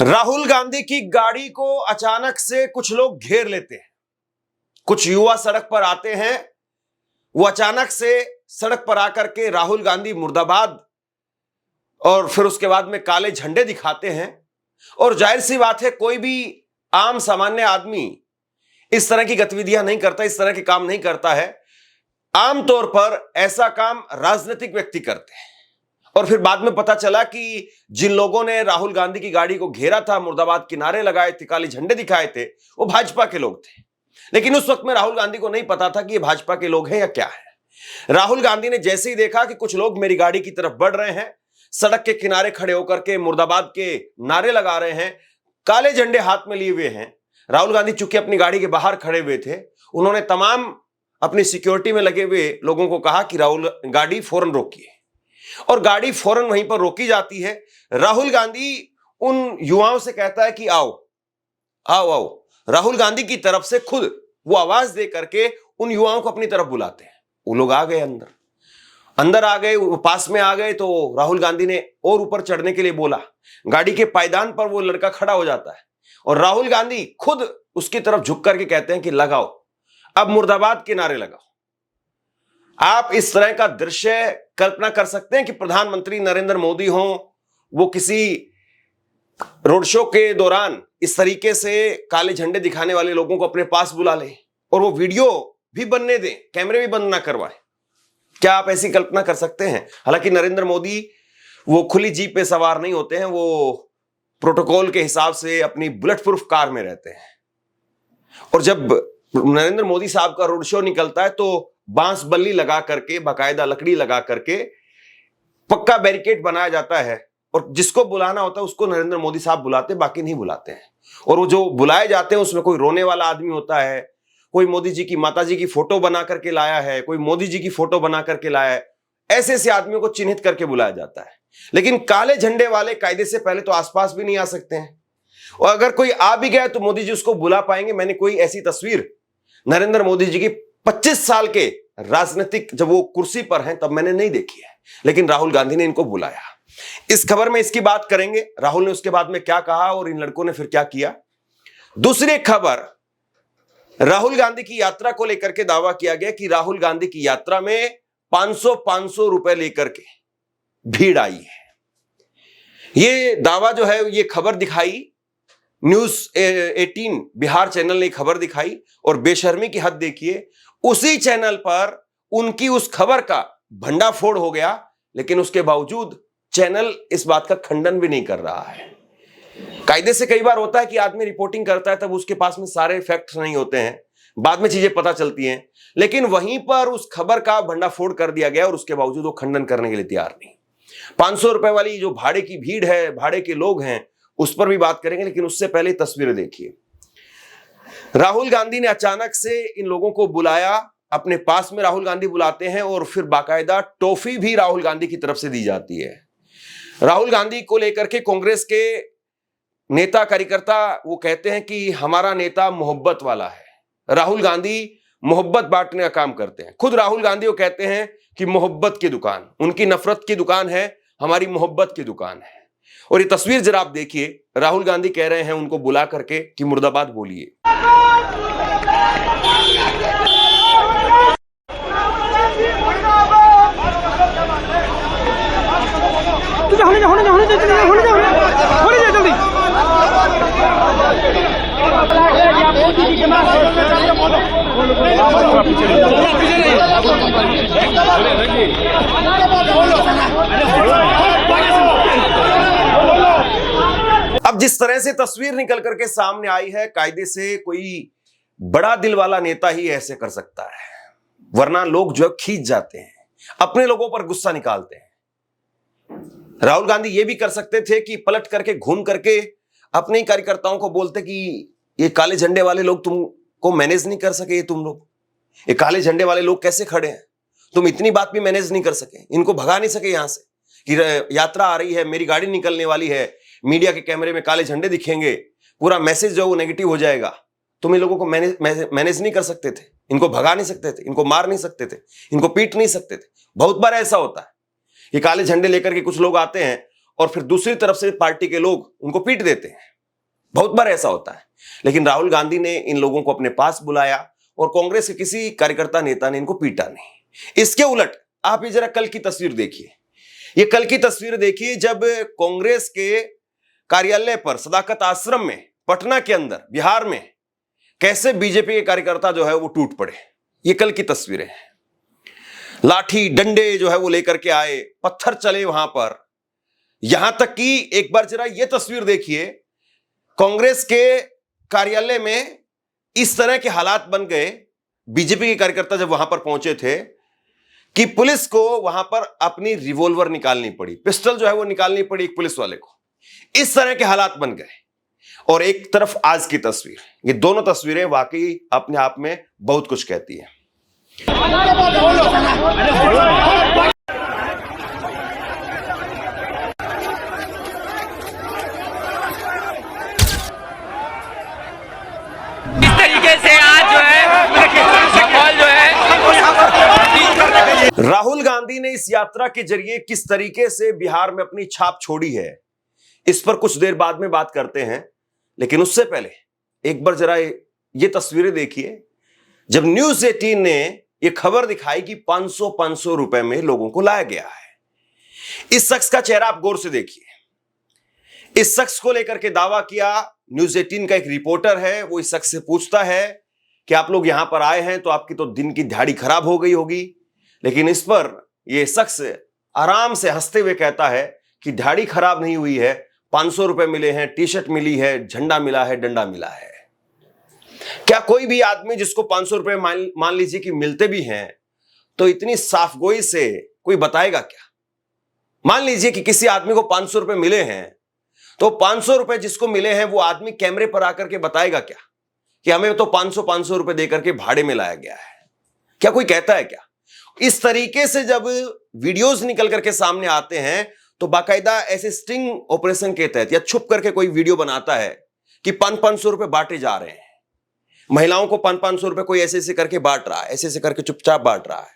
राहुल गांधी की गाड़ी को अचानक से कुछ लोग घेर लेते हैं। कुछ युवा सड़क पर आते हैं। वो अचानक से सड़क पर आकर के राहुल गांधी मुर्दाबाद और फिर उसके बाद में काले झंडे दिखाते हैं। और जाहिर सी बात है, कोई भी आम सामान्य आदमी इस तरह की गतिविधियां नहीं करता, इस तरह के काम नहीं करता है। आमतौर पर ऐसा काम राजनीतिक व्यक्ति करते हैं। और फिर बाद में पता चला कि जिन लोगों ने राहुल गांधी की गाड़ी को घेरा था, मुर्दाबाद के नारे लगाए थे, काले झंडे दिखाए थे, वो भाजपा के लोग थे। लेकिन उस वक्त में राहुल गांधी को नहीं पता था कि ये भाजपा के लोग हैं या क्या है। राहुल गांधी ने जैसे ही देखा कि कुछ लोग मेरी गाड़ी की तरफ बढ़ रहे हैं, सड़क के किनारे खड़े होकर के मुर्दाबाद के नारे लगा रहे हैं, काले झंडे हाथ में लिए हुए हैं। राहुल गांधी चूंकि अपनी गाड़ी के बाहर खड़े हुए थे, उन्होंने तमाम अपनी सिक्योरिटी में लगे हुए लोगों को कहा कि राहुल गाड़ी फौरन रोकिए। और गाड़ी फौरन वहीं पर रोकी जाती है। राहुल गांधी उन युवाओं से कहता है कि आओ आओ आओ। राहुल गांधी की तरफ से खुद वो आवाज दे करके उन युवाओं को अपनी तरफ बुलाते हैं। वो लोग आ गए, अंदर आ गए, पास में आ गए। तो राहुल गांधी ने और ऊपर चढ़ने के लिए बोला। गाड़ी के पायदान पर वो लड़का खड़ा हो जाता है और राहुल गांधी खुद उसकी तरफ झुक करके कहते हैं कि लगाओ, अब मुर्दाबाद के नारे लगाओ। आप इस तरह का दृश्य कल्पना कर सकते हैं कि प्रधानमंत्री नरेंद्र मोदी हो, वो किसी रोड शो के दौरान इस तरीके से काले झंडे दिखाने वाले लोगों को अपने पास बुला ले और वो वीडियो भी बनने दें, कैमरे भी बंद ना करवाए। क्या आप ऐसी कल्पना कर सकते हैं? हालांकि नरेंद्र मोदी वो खुली जीप पे सवार नहीं होते हैं, वो प्रोटोकॉल के हिसाब से अपनी बुलेट प्रूफ कार में रहते हैं। और जब नरेंद्र मोदी साहब का रोड शो निकलता है तो बांस बल्ली लगा करके, बाकायदा लकड़ी लगा करके पक्का बैरिकेड बनाया जाता है और जिसको बुलाना होता है उसको नरेंद्र मोदी साहब बुलाते, बाकी नहीं बुलाते हैं। और वो जो बुलाए जाते हैं उसमें कोई रोने वाला आदमी होता है, कोई मोदी जी की माता जी की फोटो बना करके लाया है, कोई मोदी जी की फोटो बना करके लाया है। ऐसे ऐसे आदमियों को चिन्हित करके बुलाया जाता है। लेकिन काले झंडे वाले कायदे से पहले तो आसपास भी नहीं आ सकते हैं, और अगर कोई आ भी गया तो मोदी जी उसको बुला पाएंगे? मैंने कोई ऐसी तस्वीर नरेंद्र मोदी जी की 25 साल के राजनीतिक जब वो कुर्सी पर हैं तब मैंने नहीं देखी है। लेकिन राहुल गांधी ने इनको बुलाया। इस खबर में इसकी बात करेंगे, राहुल ने उसके बाद में क्या कहा और इन लड़कों ने फिर क्या किया। दूसरी खबर, राहुल गांधी की यात्रा को लेकर के दावा किया गया कि राहुल गांधी की यात्रा में 500 रुपए लेकर के भीड़ आई है। ये दावा जो है, ये खबर दिखाई न्यूज 18 बिहार चैनल ने खबर दिखाई और बेशर्मी की हद देखिए, उसी चैनल पर उनकी उस खबर का भंडाफोड़ हो गया। लेकिन उसके बावजूद चैनल इस बात का खंडन भी नहीं कर रहा है। कायदे से कई बार होता है कि आदमी रिपोर्टिंग करता है तब उसके पास में सारे फैक्ट्स नहीं होते हैं, बाद में चीजें पता चलती हैं। लेकिन वहीं पर उस खबर का भंडाफोड़ कर दिया गया और उसके बावजूद वो खंडन करने के लिए तैयार नहीं। 500 रुपए वाली जो भाड़े की भीड़ है, भाड़े के लोग हैं, उस पर भी बात करेंगे। लेकिन उससे पहले तस्वीरें देखिए। राहुल गांधी ने अचानक से इन लोगों को बुलाया, अपने पास में राहुल गांधी बुलाते हैं और फिर बाकायदा टॉफी भी राहुल गांधी की तरफ से दी जाती है। राहुल गांधी को लेकर के कांग्रेस के नेता कार्यकर्ता वो कहते हैं कि हमारा नेता मोहब्बत वाला है। राहुल गांधी मोहब्बत बांटने का काम करते हैं। खुद राहुल गांधी वो कहते हैं कि मोहब्बत की दुकान उनकी नफरत की दुकान है, हमारी मोहब्बत की दुकान है। और ये तस्वीर जरा आप देखिए, राहुल गांधी कह रहे हैं उनको बुला करके कि मुर्दाबाद बोलिए। अब जिस तरह से तस्वीर निकल करके सामने आई है, कायदे से कोई बड़ा दिल वाला नेता ही ऐसे कर सकता है, वरना लोग जो खींच जाते हैं, अपने लोगों पर गुस्सा निकालते हैं। राहुल गांधी ये भी कर सकते थे कि पलट करके घूम करके अपने ही कार्यकर्ताओं को बोलते कि ये काले झंडे वाले लोग तुमको मैनेज नहीं कर सके, ये काले झंडे वाले लोग कैसे खड़े हैं, तुम इतनी बात भी मैनेज नहीं कर सके, इनको भगा नहीं सके यहां से कि यात्रा आ रही है, मेरी गाड़ी निकलने वाली है, मीडिया के कैमरे में काले झंडे दिखेंगे, पूरा मैसेज जो है वो नेगेटिव हो जाएगा। तुम इन लोगों को मैनेज नहीं कर सकते थे, इनको भगा नहीं सकते थे, इनको मार नहीं सकते थे, इनको पीट नहीं सकते थे। बहुत बार ऐसा होता है कि काले झंडे लेकर के कुछ लोग आते हैं और फिर दूसरी तरफ से पार्टी के लोग उनको पीट देते हैं। बहुत बार ऐसा होता है। लेकिन राहुल गांधी ने इन लोगों को अपने पास बुलाया और कांग्रेस के किसी कार्यकर्ता नेता ने इनको पीटा नहीं। इसके उलट आप ये जरा कल की तस्वीर देखिए, ये कल की तस्वीर देखिए जब कांग्रेस के कार्यालय पर सदाकत आश्रम में पटना के अंदर बिहार में कैसे बीजेपी के कार्यकर्ता जो है वो टूट पड़े। ये कल की तस्वीरें हैं। लाठी डंडे जो है वो लेकर के आए, पत्थर चले वहां पर, यहां तक कि एक बार जरा ये तस्वीर देखिए, कांग्रेस के कार्यालय में इस तरह के हालात बन गए बीजेपी के कार्यकर्ता जब वहां पर पहुंचे थे कि पुलिस को वहां पर अपनी रिवॉल्वर निकालनी पड़ी, पिस्टल जो है वो निकालनी पड़ी एक पुलिस वाले को। इस तरह के हालात बन गए। और एक तरफ आज की तस्वीर, ये दोनों तस्वीरें वाकई अपने आप में बहुत कुछ कहती हैं। इस तरीके से आज जो है माहौल जो है राहुल गांधी ने इस यात्रा के जरिए किस तरीके से बिहार में अपनी छाप छोड़ी है, इस पर कुछ देर बाद में बात करते हैं। लेकिन उससे पहले एक बार जरा ये तस्वीरें देखिए जब न्यूज 18 ने ये खबर दिखाई कि 500 रुपए में लोगों को लाया गया है। इस शख्स का चेहरा आप गौर से देखिए। इस शख्स को लेकर के दावा किया, न्यूज 18 का एक रिपोर्टर है, वो इस शख्स से पूछता है कि आप लोग यहां पर आए हैं तो आपकी तो दिन की दिहाड़ी खराब हो गई होगी। लेकिन इस पर यह शख्स आराम से हंसते हुए कहता है कि दिहाड़ी खराब नहीं हुई है, 500 रुपए मिले हैं, टी शर्ट मिली है, झंडा मिला है, डंडा मिला है। क्या कोई भी आदमी जिसको 500 रुपए मान लीजिए कि मिलते भी हैं तो इतनी साफगोई से कोई बताएगा क्या? मान लीजिए कि किसी आदमी को 500 रुपए मिले हैं तो 500 रुपए जिसको मिले हैं वो आदमी कैमरे पर आकर के बताएगा क्या कि हमें तो 500 रुपए देकर के भाड़े में लाया गया है? क्या कोई कहता है क्या? इस तरीके से जब वीडियोस निकल करके सामने आते हैं तो बाकायदा ऐसे स्टिंग ऑपरेशन के तहत या छुप करके कोई वीडियो बनाता है कि 500 रुपए बांटे जा रहे हैं, महिलाओं को 500 रुपए कोई ऐसे ऐसे करके बांट रहा है, ऐसे ऐसे करके चुपचाप बांट रहा है।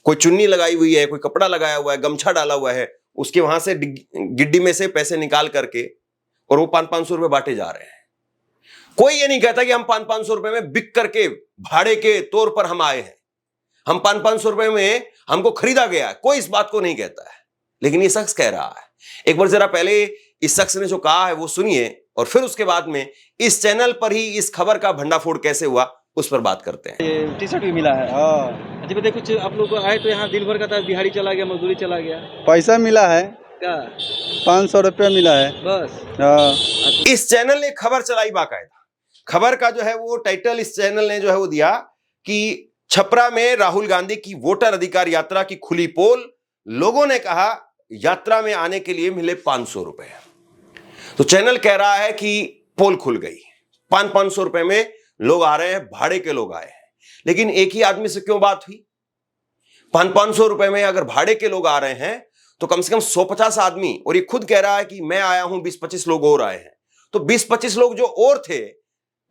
कोई चुन्नी लगाई हुई है, कोई कपड़ा लगाया हुआ है, गमछा डाला हुआ है, उसके वहां से गिड्डी में से पैसे निकाल करके और वो 500 रुपए बांटे जा रहे हैं। कोई ये नहीं कहता कि हम 500 रुपए में बिक करके भाड़े के तौर पर हम आए हैं, हम 500 रुपए में हमको खरीदा गया है, कोई इस बात को नहीं कहता है। लेकिन ये शख्स कह रहा है। एक बार जरा पहले इस शख्स ने जो कहा है वो सुनिए और फिर उसके बाद में इस चैनल पर ही इस खबर का भंडाफोड़ कैसे हुआ उस पर बात करते हैं। टी शर्ट भी मिला है। अच्छा बताइए, कुछ आप लोग आए तो यहाँ दिन भर का था, दिहाड़ी चला गया, मजदूरी चला गया, पैसा मिला है क्या 500 रुपया मिला है बस? इस चैनल ने खबर चलाई बाकायदा। खबर का जो है वो टाइटल इस चैनल ने जो है वो दिया कि छपरा में राहुल गांधी की वोटर अधिकार यात्रा की खुली पोल, लोगों ने कहा यात्रा में आने के लिए मिले 500 रुपए। तो चैनल कह रहा है कि पोल खुल गई, 500 रुपए में लोग आ रहे हैं, भाड़े के लोग आए हैं। लेकिन एक ही आदमी से क्यों बात हुई? 500 रुपए में अगर भाड़े के लोग आ रहे हैं तो कम से कम 150 आदमी, और ये खुद कह रहा है कि मैं आया हूं, 20-25 लोग और आए हैं। तो 20-25 लोग जो और थे,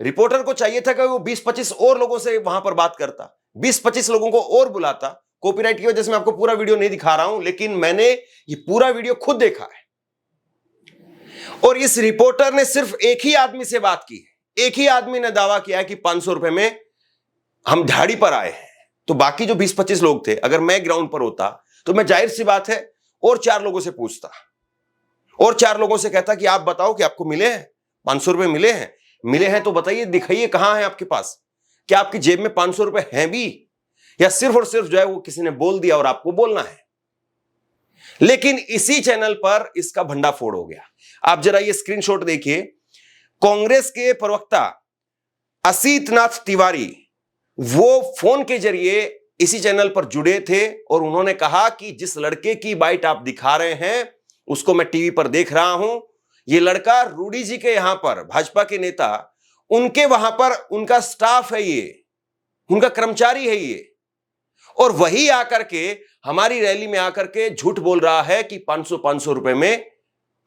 रिपोर्टर को चाहिए था कि वो 20-25 और लोगों से वहां पर बात करता, 20-25 लोगों को और बुलाता। कॉपीराइट की वजह से मैं आपको पूरा वीडियो नहीं दिखा रहा हूं, लेकिन मैंने ये पूरा वीडियो खुद देखा है। और इस रिपोर्टर ने सिर्फ एक ही आदमी से बात की, एक ही आदमी ने दावा किया है कि 500 रुपए में हम दिहाड़ी पर आए हैं। तो बाकी जो 20-25 लोग थे, अगर मैं ग्राउंड पर होता तो मैं जाहिर सी बात है और 4 लोगों से पूछता और 4 लोगों से कहता कि आप बताओ कि आपको मिले हैं 500 रुपए मिले हैं? मिले हैं तो बताइए, दिखाइए कहां है आपके पास, क्या आपकी जेब में 500 रुपए हैं भी, या सिर्फ और सिर्फ जो है वो किसी ने बोल दिया और आपको बोलना है? लेकिन इसी चैनल पर इसका भंडाफोड़ हो गया। आप जरा ये स्क्रीनशॉट देखिए। कांग्रेस के प्रवक्ता असीत नाथ तिवारी वो फोन के जरिए इसी चैनल पर जुड़े थे और उन्होंने कहा कि जिस लड़के की बाइट आप दिखा रहे हैं उसको मैं टीवी पर देख रहा हूं, ये लड़का रूडी जी के यहां पर भाजपा के नेता, उनके वहां पर उनका स्टाफ है, ये उनका कर्मचारी है ये, और वही आकर के हमारी रैली में आकर के झूठ बोल रहा है कि 500 रुपए में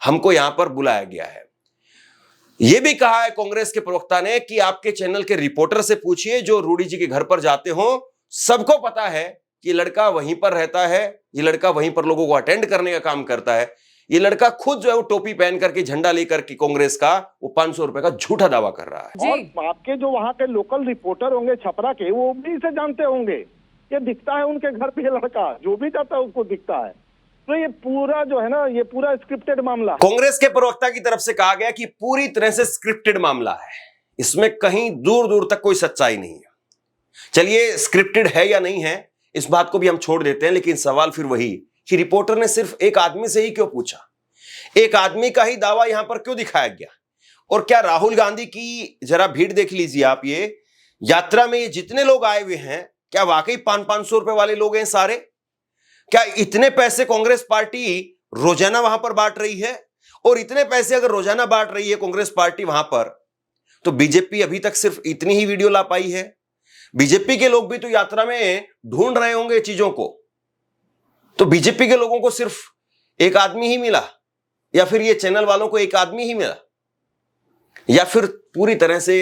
हमको यहां पर बुलाया गया है। यह भी कहा है कांग्रेस के प्रवक्ता ने कि आपके चैनल के रिपोर्टर से पूछिए जो रूडी जी के घर पर जाते हो, सबको पता है कि लड़का वहीं पर रहता है, ये लड़का वहीं पर लोगों को अटेंड करने का काम करता है। ये लड़का खुद जो है वो टोपी पहन करके झंडा लेकर के कांग्रेस का वो 500 रुपए का झूठा दावा कर रहा है। और आपके जो वहाँ के लोकल रिपोर्टर होंगे छपरा के, वो भी इसे जानते होंगे। ये दिखता है उनके घर पे, ये लड़का जो भी जाता है उसको दिखता है। तो ये पूरा जो है ना, ये पूरा स्क्रिप्टेड मामला। कांग्रेस के प्रवक्ता की तरफ से कहा गया कि पूरी तरह से स्क्रिप्टेड मामला है, इसमें कहीं दूर दूर तक कोई सच्चाई नहीं है। चलिए, स्क्रिप्टेड है या नहीं है इस बात को भी हम छोड़ देते हैं, लेकिन सवाल फिर वही कि रिपोर्टर ने सिर्फ एक आदमी से ही क्यों पूछा, एक आदमी का ही दावा यहां पर क्यों दिखाया गया। और क्या राहुल गांधी की जरा भीड़ देख लीजिए आप, ये यात्रा में ये जितने लोग आए हुए हैं, क्या वाकई 500-500 रुपए वाले लोग हैं सारे? क्या इतने पैसे कांग्रेस पार्टी रोजाना वहां पर बांट रही है? और इतने पैसे अगर रोजाना बांट रही है कांग्रेस पार्टी वहां पर, तो बीजेपी अभी तक सिर्फ इतनी ही वीडियो ला पाई है। बीजेपी के लोग भी तो यात्रा में ढूंढ रहे होंगे चीजों को, तो बीजेपी के लोगों को सिर्फ एक आदमी ही मिला, या फिर ये चैनल वालों को एक आदमी ही मिला, या फिर पूरी तरह से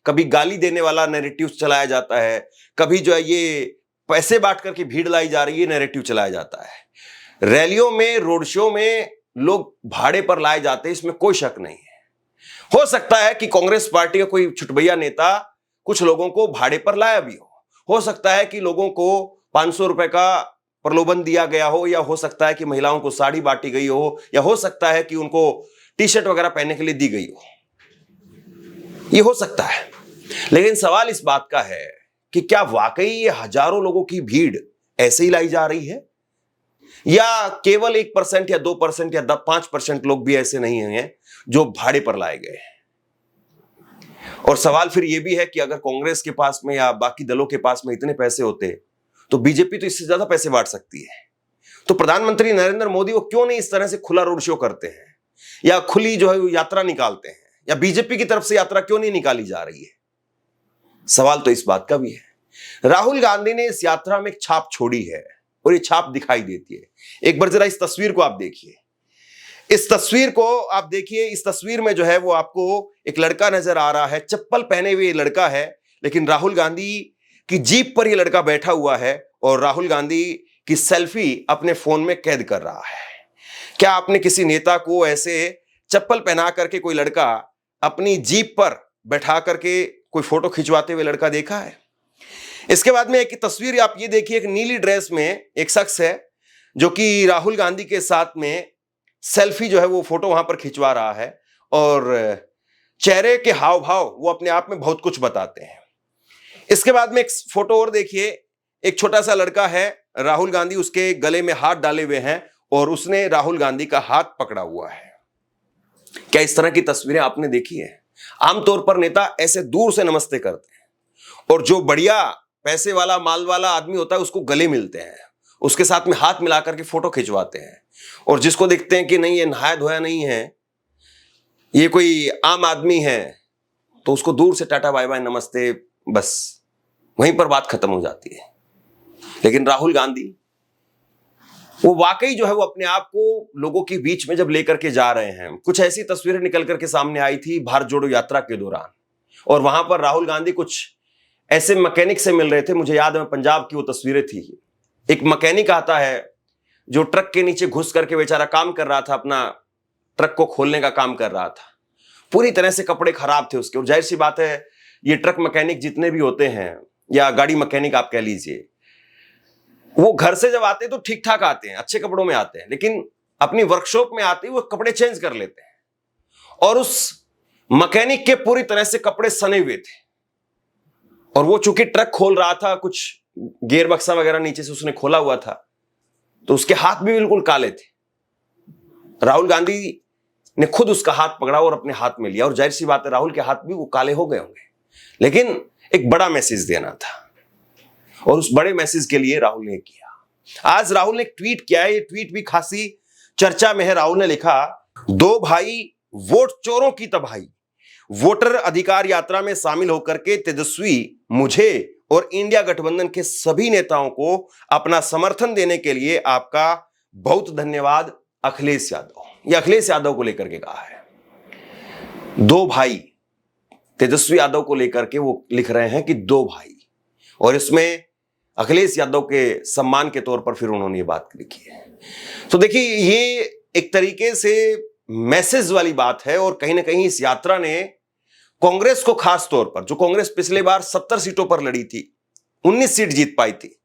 कभी गाली देने वाला नैरेटिव चलाया जाता है, कभी जो है ये पैसे बांट करके भीड़ लाई जा रही है नैरेटिव चलाया जाता है। रैलियों में, रोड शो में लोग भाड़े पर लाए जाते हैं, इसमें कोई शक नहीं है। हो सकता है कि कांग्रेस पार्टी का कोई छुटभैया नेता कुछ लोगों को भाड़े पर लाया भी हो सकता है कि लोगों को 500 रुपए का प्रलोभन दिया गया हो, या हो सकता है कि महिलाओं को साड़ी बांटी गई हो, या हो सकता है कि उनको टी शर्ट वगैरह पहनने के लिए दी गई हो, ये हो सकता है। लेकिन सवाल इस बात का है कि क्या वाकई ये हजारों लोगों की भीड़ ऐसे ही लाई जा रही है, या केवल 1% या 2% या 5% लोग भी ऐसे नहीं हैं जो भाड़े पर लाए गए हैं। और सवाल फिर यह भी है कि अगर कांग्रेस के पास में या बाकी दलों के पास में इतने पैसे होते तो बीजेपी तो इससे ज्यादा पैसे बांट सकती है। तो प्रधानमंत्री नरेंद्र मोदी वो क्यों नहीं इस तरह से खुला रोड शो करते हैं, या खुली जो है यात्रा निकालते हैं, या बीजेपी की तरफ से यात्रा क्यों नहीं निकाली जा रही है? सवाल तो इस बात का भी है। राहुल गांधी ने इस यात्रा में एक छाप छोड़ी है, और ये छाप दिखाई देती है। एक बार जरा इस तस्वीर को आप देखिए, इस तस्वीर को आप देखिए। इस तस्वीर में जो है वो आपको एक लड़का नजर आ रहा है, चप्पल पहने हुए लड़का है, लेकिन राहुल गांधी की जीप पर ये लड़का बैठा हुआ है और राहुल गांधी की सेल्फी अपने फोन में कैद कर रहा है। क्या आपने किसी नेता को ऐसे चप्पल पहना करके कोई लड़का अपनी जीप पर बैठा करके कोई फोटो खिंचवाते हुए लड़का देखा है? इसके बाद में एक तस्वीर आप ये देखिए, एक नीली ड्रेस में एक शख्स है जो कि राहुल गांधी के साथ में सेल्फी जो है वो फोटो वहां पर खिंचवा रहा है, और चेहरे के हाव भाव वो अपने आप में बहुत कुछ बताते हैं। इसके बाद में एक फोटो और देखिए, एक छोटा सा लड़का है, राहुल गांधी उसके गले में हाथ डाले हुए हैं और उसने राहुल गांधी का हाथ पकड़ा हुआ है। क्या इस तरह की तस्वीरें आपने देखी है? आमतौर पर नेता ऐसे दूर से नमस्ते करते हैं, और जो बढ़िया पैसे वाला माल वाला आदमी होता है उसको गले मिलते हैं, उसके साथ में हाथ मिलाकर के फोटो खिंचवाते हैं, और जिसको देखते हैं कि नहीं ये नहाया धोया नहीं है, ये कोई आम आदमी है, तो उसको दूर से टाटा बाय बाय नमस्ते, बस वहीं पर बात खत्म हो जाती है। लेकिन राहुल गांधी वो वाकई जो है वो अपने आप को लोगों के बीच में जब लेकर के जा रहे हैं। कुछ ऐसी तस्वीरें निकल करके सामने आई थी भारत जोड़ो यात्रा के दौरान, और वहां पर राहुल गांधी कुछ ऐसे मैकेनिक से मिल रहे थे। मुझे याद है पंजाब की वो तस्वीरें थी। एक मैकेनिक आता है जो ट्रक के नीचे घुस करके बेचारा काम कर रहा था, अपना ट्रक को खोलने का काम कर रहा था। पूरी तरह से कपड़े खराब थे उसके, और जाहिर सी बात है ये ट्रक मैकेनिक जितने भी होते हैं या गाड़ी मैकेनिक आप कह लीजिए, वो घर से जब आते हैं तो ठीक ठाक आते हैं, अच्छे कपड़ों में आते हैं, लेकिन अपनी वर्कशॉप में आते ही वो कपड़े चेंज कर लेते हैं। और उस मैकेनिक के पूरी तरह से कपड़े सने हुए थे, और वो चूंकि ट्रक खोल रहा था, कुछ गियर बक्सा वगैरह नीचे से उसने खोला हुआ था, तो उसके हाथ भी बिल्कुल काले थे। राहुल गांधी ने खुद उसका हाथ पकड़ा और अपने हाथ में लिया, और जाहिर सी बात है राहुल के हाथ भी वो काले हो गए होंगे, लेकिन एक बड़ा मैसेज देना था, और उस बड़े मैसेज के लिए राहुल ने किया। आज राहुल ने एक ट्वीट किया है, ये ट्वीट भी खासी चर्चा में है। राहुल ने लिखा, 2 भाई वोट चोरों की तबाही, वोटर अधिकार यात्रा में शामिल होकर के तेजस्वी मुझे और इंडिया गठबंधन के सभी नेताओं को अपना समर्थन देने के लिए आपका बहुत धन्यवाद, अखिलेश यादव। ये अखिलेश यादव को लेकर के कहा है। 2 भाई तेजस्वी यादव को लेकर के वो लिख रहे हैं कि 2 भाई, और इसमें अखिलेश यादव के सम्मान के तौर पर फिर उन्होंने ये बात लिखी है। तो देखिए, ये एक तरीके से मैसेज वाली बात है, और कहीं ना कहीं इस यात्रा ने कांग्रेस को, खास तौर पर जो कांग्रेस पिछले बार 70 सीटों पर लड़ी थी, 19 सीट जीत पाई थी,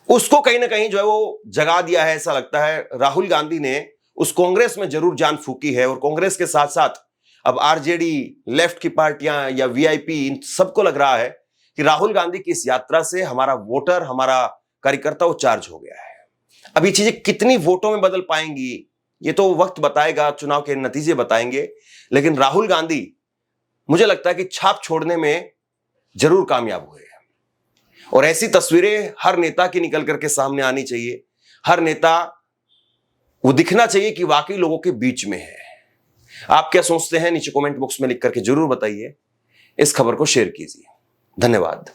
उसको कहीं ना कहीं जो है वो जगा दिया है। ऐसा लगता है राहुल गांधी ने उस कांग्रेस में जरूर जान फूकी है, और कांग्रेस के साथ साथ अब आरजेडी, लेफ्ट की पार्टियां या वीआईपी, इन सबको लग रहा है कि राहुल गांधी की इस यात्रा से हमारा वोटर, हमारा कार्यकर्ता वो चार्ज हो गया है। अब ये चीजें कितनी वोटों में बदल पाएंगी ये तो वक्त बताएगा, चुनाव के नतीजे बताएंगे, लेकिन राहुल गांधी मुझे लगता है कि छाप छोड़ने में जरूर कामयाब हुए। और ऐसी तस्वीरें हर नेता की निकल करके सामने आनी चाहिए। हर नेता वो दिखना चाहिए कि वाकई लोगों के बीच में है। आप क्या सोचते हैं नीचे कमेंट बॉक्स में लिख करके जरूर बताइए। इस खबर को शेयर कीजिए। धन्यवाद।